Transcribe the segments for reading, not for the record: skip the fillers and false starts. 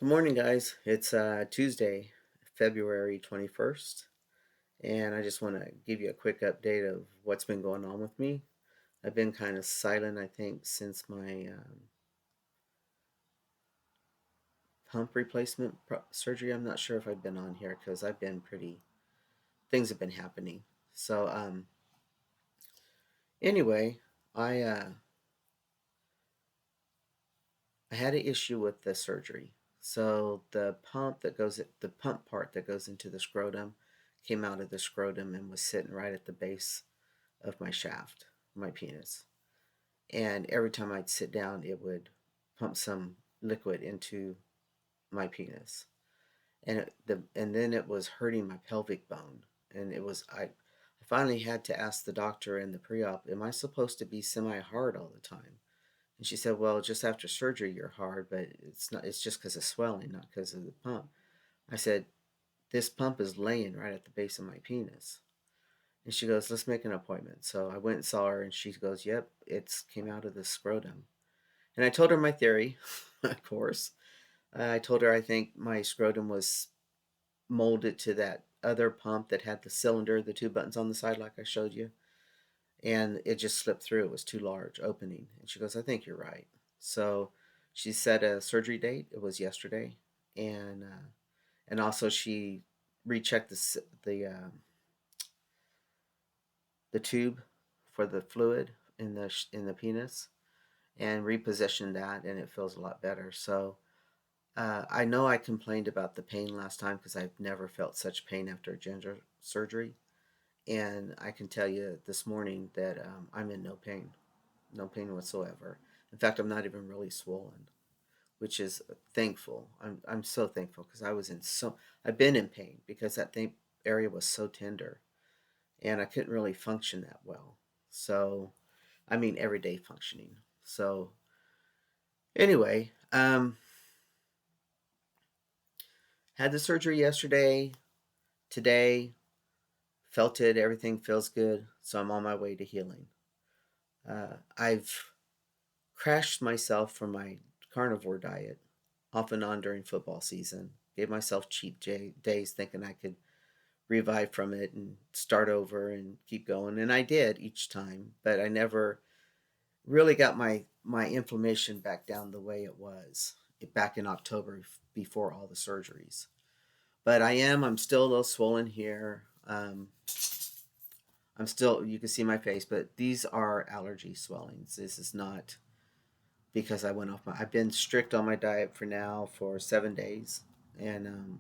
Good morning, guys. It's Tuesday, February 21st, and I just want to give you a quick update of what's been going on with me. I've been kind of silent, I think, since my pump replacement surgery. I'm not sure if I've been on here because I've been things have been happening. So, anyway, I uh, I had an issue with the surgery. So the pump part that goes into the scrotum came out of the scrotum and was sitting right at the base of my shaft, my penis. And every time I'd sit down, it would pump some liquid into my penis. And then it was hurting my pelvic bone. And I finally had to ask the doctor in the pre-op, am I supposed to be semi-hard all the time? And she said, well, just after surgery you're hard, but it's not. It's just because of swelling, not because of the pump. I said, this pump is laying right at the base of my penis. And she goes, let's make an appointment. So I went and saw her, and she goes, yep, it's came out of the scrotum. And I told her my theory, of course. I told her I think my scrotum was molded to that other pump that had the cylinder, the two buttons on the side, like I showed you. And it just slipped through. It was too large opening. And she goes, I think you're right. So she set a surgery date. It was yesterday. And also she rechecked the tube for the fluid in the penis and repositioned that, and it feels a lot better. So I know I complained about the pain last time because I've never felt such pain after a gender surgery, and I can tell you this morning that I'm in no pain whatsoever. In fact, I'm not even really swollen, which is thankful. I'm so thankful because I've been in pain because that thing area was so tender, and I couldn't really function that well. So I mean everyday functioning. So anyway, had the surgery yesterday. Today, felt it. Everything feels good. So I'm on my way to healing. I've crashed myself from my carnivore diet off and on during football season. Gave myself days thinking I could revive from it and start over and keep going. And I did each time, but I never really got my inflammation back down the way it was back in October before all the surgeries. But I'm still a little swollen here. I'm still, you can see my face, but these are allergy swellings. This is not because I've been strict on my diet for now for 7 days, and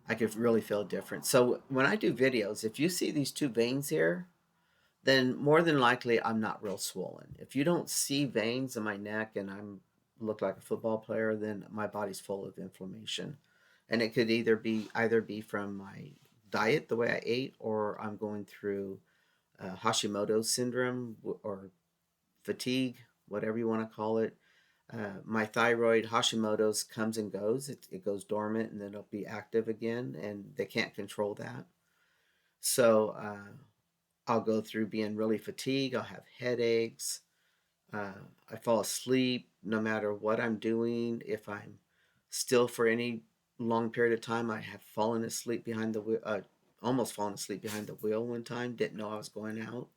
I could really feel a difference. So when I do videos, if you see these two veins here, then more than likely I'm not real swollen. If you don't see veins in my neck and I'm look like a football player, then my body's full of inflammation, and it could either be from my diet, the way I ate, or I'm going through Hashimoto's syndrome or fatigue, whatever you want to call it. My thyroid, Hashimoto's, comes and goes. It goes dormant and then it'll be active again, and they can't control that. So I'll go through being really fatigued. I'll have headaches. I fall asleep no matter what I'm doing. If I'm still for any long period of time, I have fallen asleep behind the wheel. Almost fallen asleep behind the wheel one time. Didn't know I was going out.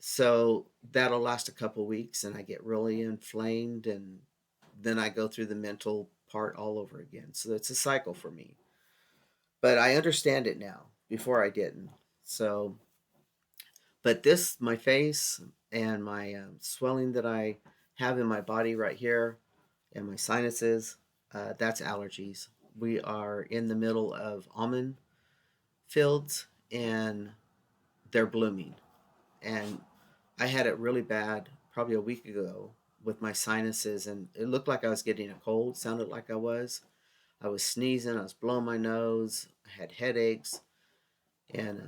So that'll last a couple weeks, and I get really inflamed, and then I go through the mental part all over again. So it's a cycle for me. But I understand it now. Before I didn't. So, but my face and my swelling that I have in my body right here, and my sinuses, that's allergies. We are in the middle of almond fields, and they're blooming. And I had it really bad probably a week ago with my sinuses, and it looked like I was getting a cold. Sounded like I was. I was sneezing. I was blowing my nose. I had headaches, and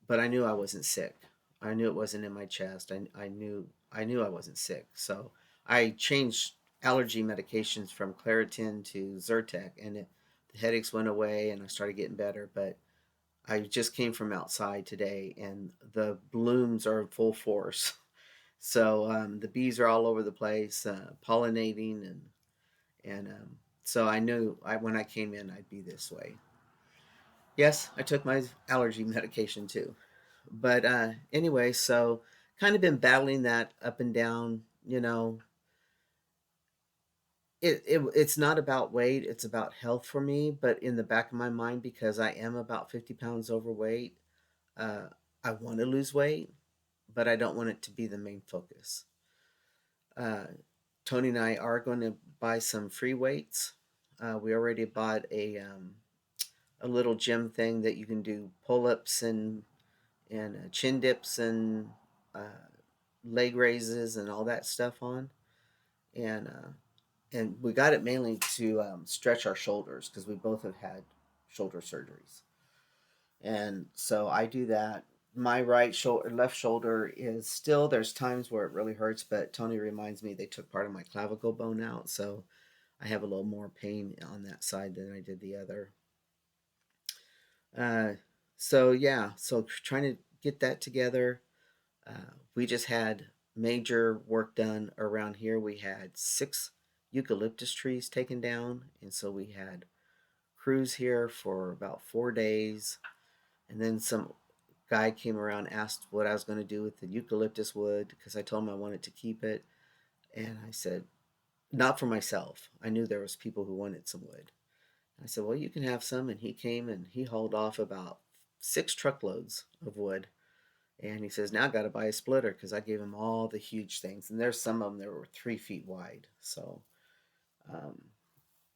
but I knew I wasn't sick. I knew it wasn't in my chest. I knew I wasn't sick. So I changed allergy medications from Claritin to Zyrtec, and the headaches went away, and I started getting better. But I just came from outside today, and the blooms are in full force. So the bees are all over the place, pollinating, And so I knew when I came in, I'd be this way. Yes, I took my allergy medication too. But anyway, so kind of been battling that up and down. It's not about weight, it's about health for me. But in the back of my mind, because I am about 50 pounds overweight, uh, I want to lose weight, but I don't want it to be the main focus. Uh, Tony and I are going to buy some free weights. We already bought a little gym thing that you can do pull ups and chin dips and uh, leg raises and all that stuff on. And we got it mainly to stretch our shoulders because we both have had shoulder surgeries. And so I do that. My right shoulder, left shoulder is still, there's times where it really hurts, but Tony reminds me they took part of my clavicle bone out. So I have a little more pain on that side than I did the other. Uh, so yeah, so trying to get that together. We just had major work done around here. We had 6 eucalyptus trees taken down, and so we had crews here for about 4 days. And then some guy came around, asked what I was going to do with the eucalyptus wood because I told him I wanted to keep it, and I said not for myself. I knew there was people who wanted some wood. I said, well, you can have some, and he came and he hauled off about 6 truckloads of wood. And he says, now I got to buy a splitter because I gave him all the huge things. And there's some of them that were 3 feet wide. Um,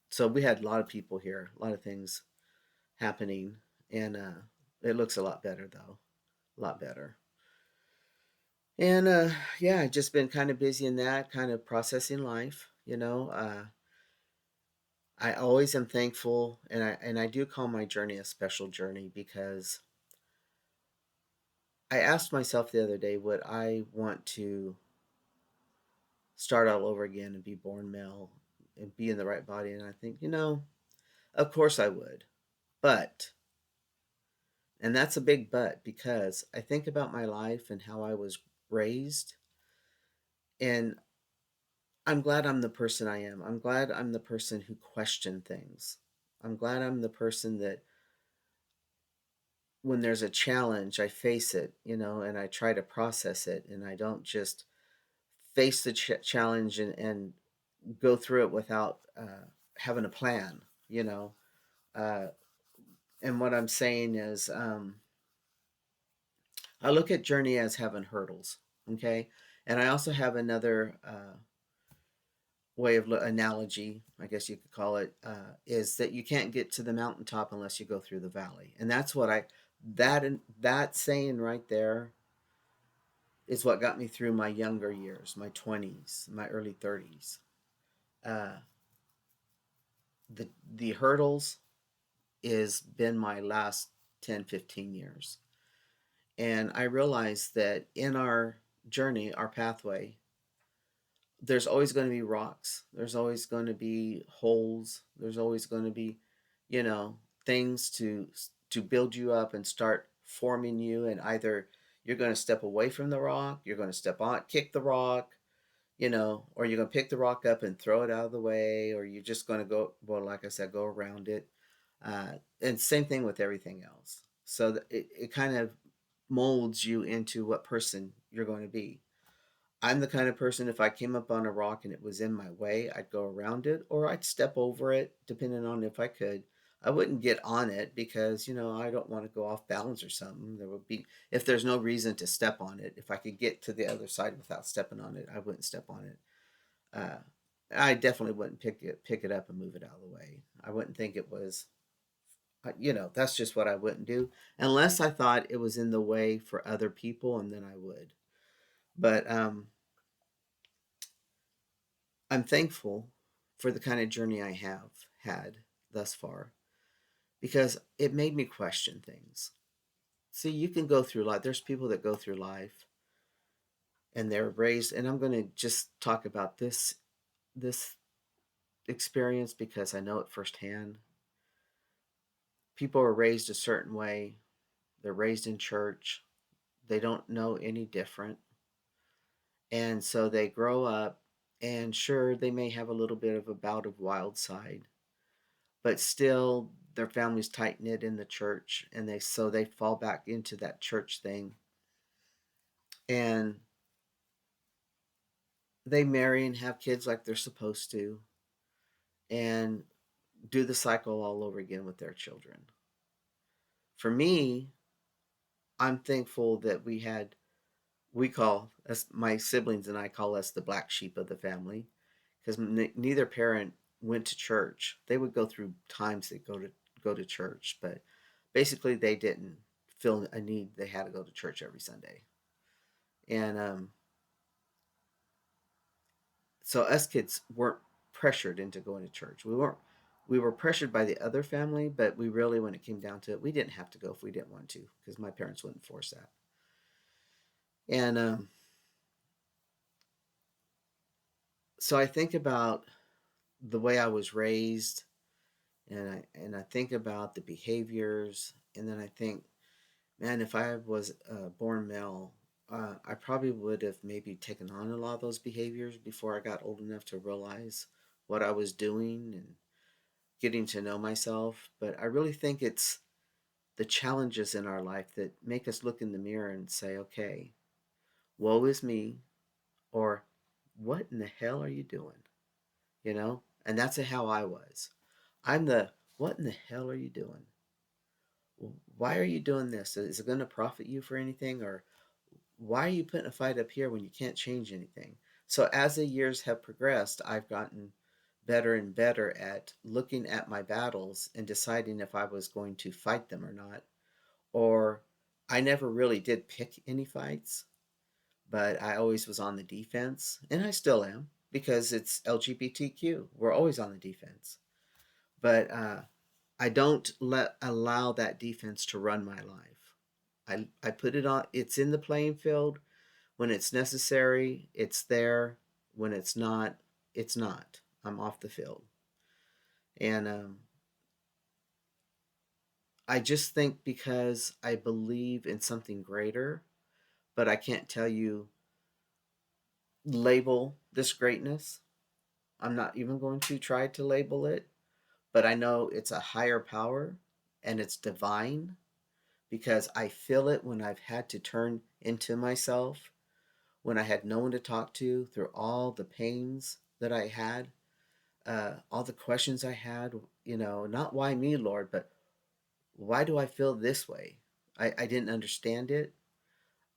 so we had a lot of people here, a lot of things happening. And it looks a lot better, though. A lot better. And yeah, I've just been kind of busy in that, kind of processing life. I always am thankful, and I do call my journey a special journey because I asked myself the other day, would I want to start all over again and be born male and be in the right body? And I think, of course I would. But, and that's a big but, because I think about my life and how I was raised, and I'm glad I'm the person I am. I'm glad I'm the person who questioned things. I'm glad I'm the person that when there's a challenge, I face it, and I try to process it, and I don't just face the challenge and go through it without having a plan, you know. Uh, and what I'm saying is, I look at journey as having hurdles, okay? And I also have another way of analogy, I guess you could call it, is that you can't get to the mountaintop unless you go through the valley. And that's what that saying right there is what got me through my younger years, my 20s, my early 30s. Uh, the hurdles is been my last 10, 15 years. And I realized that in our journey, our pathway, there's always going to be rocks. There's always going to be holes. There's always going to be, you know, things to build you up and start forming you. And either you're going to step away from the rock, you're going to step on, kick the rock, or you're going to pick the rock up and throw it out of the way, or you're just going to go, well, like I said, go around it. And same thing with everything else. So it kind of molds you into what person you're going to be. I'm the kind of person, if I came up on a rock and it was in my way, I'd go around it or I'd step over it, depending on if I could. I wouldn't get on it because, I don't want to go off balance or something. There would be, if there's no reason to step on it, if I could get to the other side without stepping on it, I wouldn't step on it. Uh, I definitely wouldn't pick it up and move it out of the way. I wouldn't think it was, that's just what I wouldn't do unless I thought it was in the way for other people, and then I would. But I'm thankful for the kind of journey I have had thus far because it made me question things. See, you can go through life. There's people that go through life and they're raised, and I'm going to just talk about this experience because I know it firsthand. People are raised a certain way. They're raised in church. They don't know any different. And so they grow up And sure, they may have a little bit of a bout of wild side, but still their family's tight knit in the church, and they fall back into that church thing, and they marry and have kids like they're supposed to, and do the cycle all over again with their children. For me, I'm thankful that we call us, my siblings and I call us the black sheep of the family, because neither parent went to church. They would go through times they go to church, but basically they didn't feel a need they had to go to church every Sunday. And so us kids weren't pressured into going to church. We were pressured by the other family, but we really, when it came down to it, we didn't have to go if we didn't want to, because my parents wouldn't force that. And so I think about the way I was raised, and I think about the behaviors, and then I think, man, if I was born male, I probably would have maybe taken on a lot of those behaviors before I got old enough to realize what I was doing and getting to know myself. But I really think it's the challenges in our life that make us look in the mirror and say, okay, woe is me, or what in the hell are you doing? You know? And that's how I was. I'm the, what in the hell are you doing? Why are you doing this? Is it going to profit you for anything? Or why are you putting a fight up here when you can't change anything? So as the years have progressed, I've gotten better and better at looking at my battles and deciding if I was going to fight them or not. Or I never really did pick any fights, but I always was on the defense, and I still am because it's LGBTQ. We're always on the defense. But I don't let allow that defense to run my life. I put it on, it's in the playing field. When it's necessary, it's there. When it's not, it's not. I'm off the field. And I just think because I believe in something greater, but I can't tell you, label this greatness. I'm not even going to try to label it, but I know it's a higher power and it's divine, because I feel it when I've had to turn into myself, when I had no one to talk to through all the pains that I had, all the questions I had, not why me, Lord, but why do I feel this way? I didn't understand it.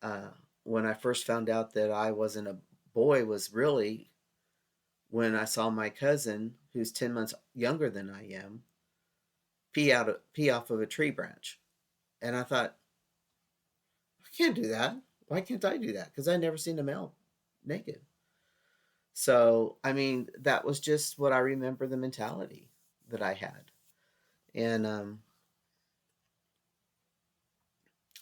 Uh, when I first found out that I wasn't a boy was really when I saw my cousin, who's 10 months younger than I am, pee off of a tree branch. And I thought, I can't do that. Why can't I do that? Because I never seen a male naked. So, I mean, that was just what I remember, the mentality that I had. And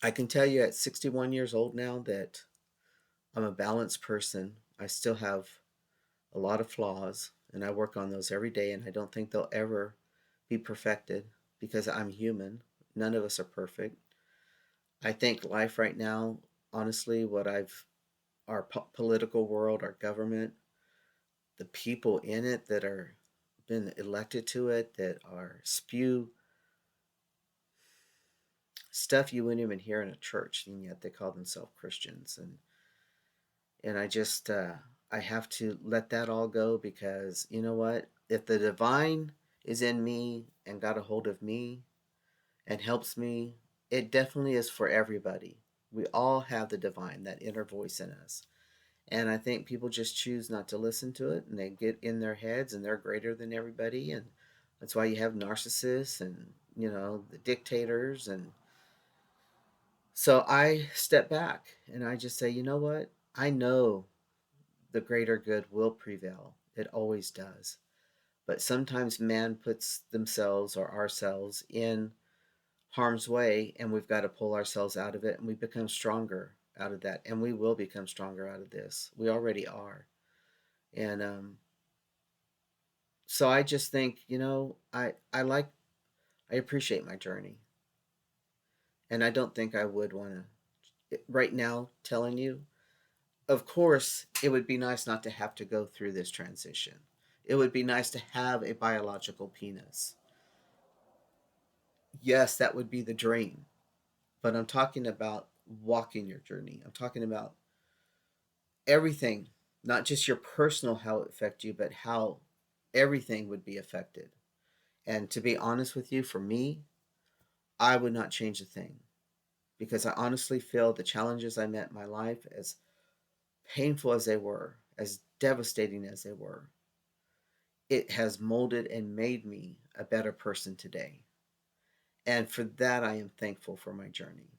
I can tell you at 61 years old now that I'm a balanced person. I still have a lot of flaws, and I work on those every day, and I don't think they'll ever be perfected because I'm human. None of us are perfect. I think life right now, honestly, our political world, our government, the people in it that are been elected to it that are spew stuff you wouldn't even hear in a church, and yet they call themselves Christians. And I just I have to let that all go, because you know what? If the divine is in me and got a hold of me and helps me, it definitely is for everybody. We all have the divine, that inner voice in us. And I think people just choose not to listen to it, and they get in their heads and they're greater than everybody. And that's why you have narcissists and, the dictators. And so I step back and I just say, you know what? I know the greater good will prevail. It always does. But sometimes man puts themselves or ourselves in harm's way, and we've got to pull ourselves out of it, and we become stronger out of that. And we will become stronger out of this. We already are. And so I just think, I appreciate my journey. And I don't think I would want to, right now, telling you, Of course, it would be nice not to have to go through this transition. It would be nice to have a biological penis. Yes, that would be the dream. But I'm talking about walking your journey. I'm talking about everything, not just your personal how it affect you, but how everything would be affected. And to be honest with you, for me, I would not change a thing because I honestly feel the challenges I met in my life, as painful as they were, as devastating as they were, it has molded and made me a better person today. And for that, I am thankful for my journey.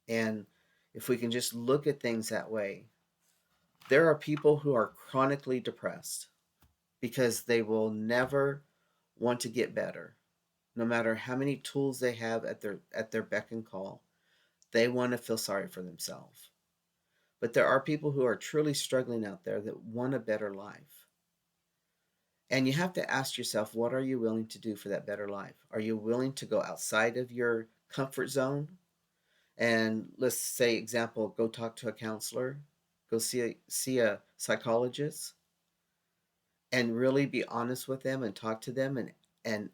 And if we can just look at things that way, there are people who are chronically depressed because they will never want to get better. No matter how many tools they have at their beck and call, they want to feel sorry for themselves. But there are people who are truly struggling out there that want a better life. And you have to ask yourself, what are you willing to do for that better life? Are you willing to go outside of your comfort zone? And let's say, example, go talk to a counselor, go see a psychologist, and really be honest with them and talk to them and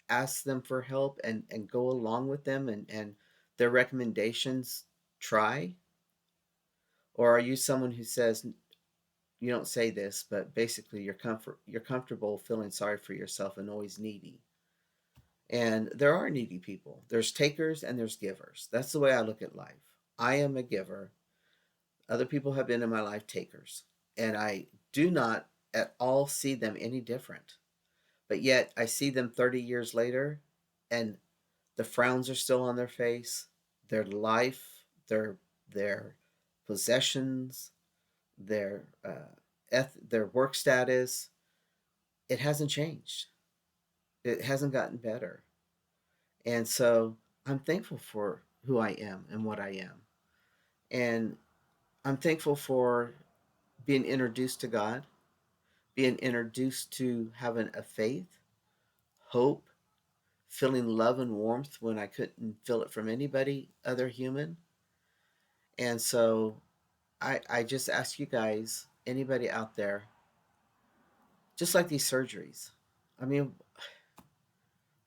ask them for help and go along with them and their recommendations try? Or are you someone who says, you don't say this, but basically you're comfortable feeling sorry for yourself and always needy? And there are needy people. There's takers and there's givers. That's the way I look at life. I am a giver. Other people have been in my life takers. And I do not at all see them any different. But yet I see them 30 years later and the frowns are still on their face. Their life, their possessions, their work status, it hasn't changed. It hasn't gotten better. And so I'm thankful for who I am and what I am. And I'm thankful for being introduced to God, being introduced to having a faith, hope, feeling love and warmth when I couldn't feel it from anybody other human. And so I just ask you guys, anybody out there, just like these surgeries. I mean,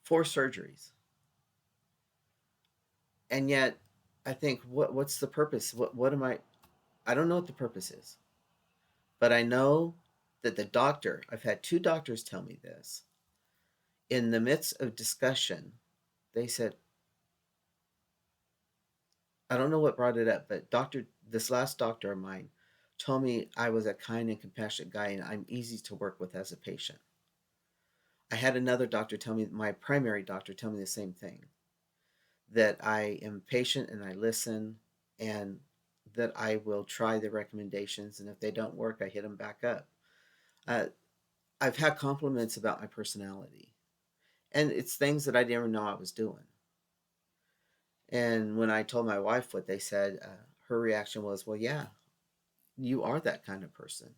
4 surgeries. And yet I think what's the purpose? What am I don't know what the purpose is. But I know that the doctor, I've had 2 doctors tell me this. In the midst of discussion, they said, I don't know what brought it up, but this last doctor of mine told me I was a kind and compassionate guy and I'm easy to work with as a patient. I had another doctor tell me, my primary doctor tell me the same thing, that I am patient and I listen and that I will try the recommendations. And if they don't work, I hit them back up. Uh, I've had compliments about my personality, and it's things that I didn't even know I was doing. And when I told my wife what they said, her reaction was, well, yeah, you are that kind of person.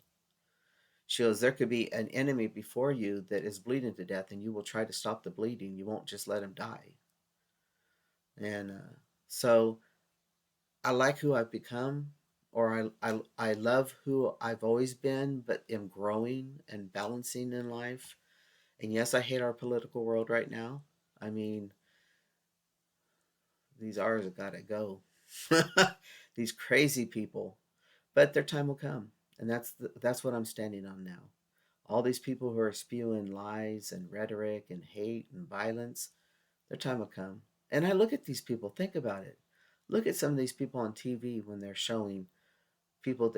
She goes, there could be an enemy before you that is bleeding to death, and you will try to stop the bleeding. You won't just let him die. And so I like who I've become, or I love who I've always been, but am growing and balancing in life. And yes, I hate our political world right now. I mean, these R's have got to go. These crazy people. But their time will come. And that's what I'm standing on now. All these people who are spewing lies and rhetoric and hate and violence, their time will come. And I look at these people, think about it. Look at some of these people on TV when they're showing people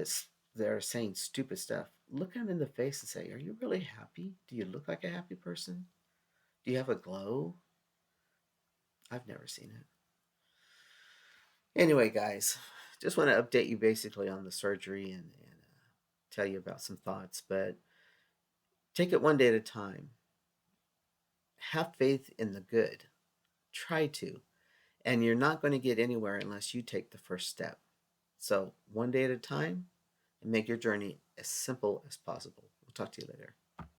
they're saying stupid stuff. Look them in the face and say, are you really happy? Do you look like a happy person? Do you have a glow? I've never seen it. Anyway, guys, just want to update you basically on the surgery and tell you about some thoughts. But take it one day at a time. Have faith in the good. Try to. And you're not going to get anywhere unless you take the first step. So, one day at a time, and make your journey as simple as possible. We'll talk to you later.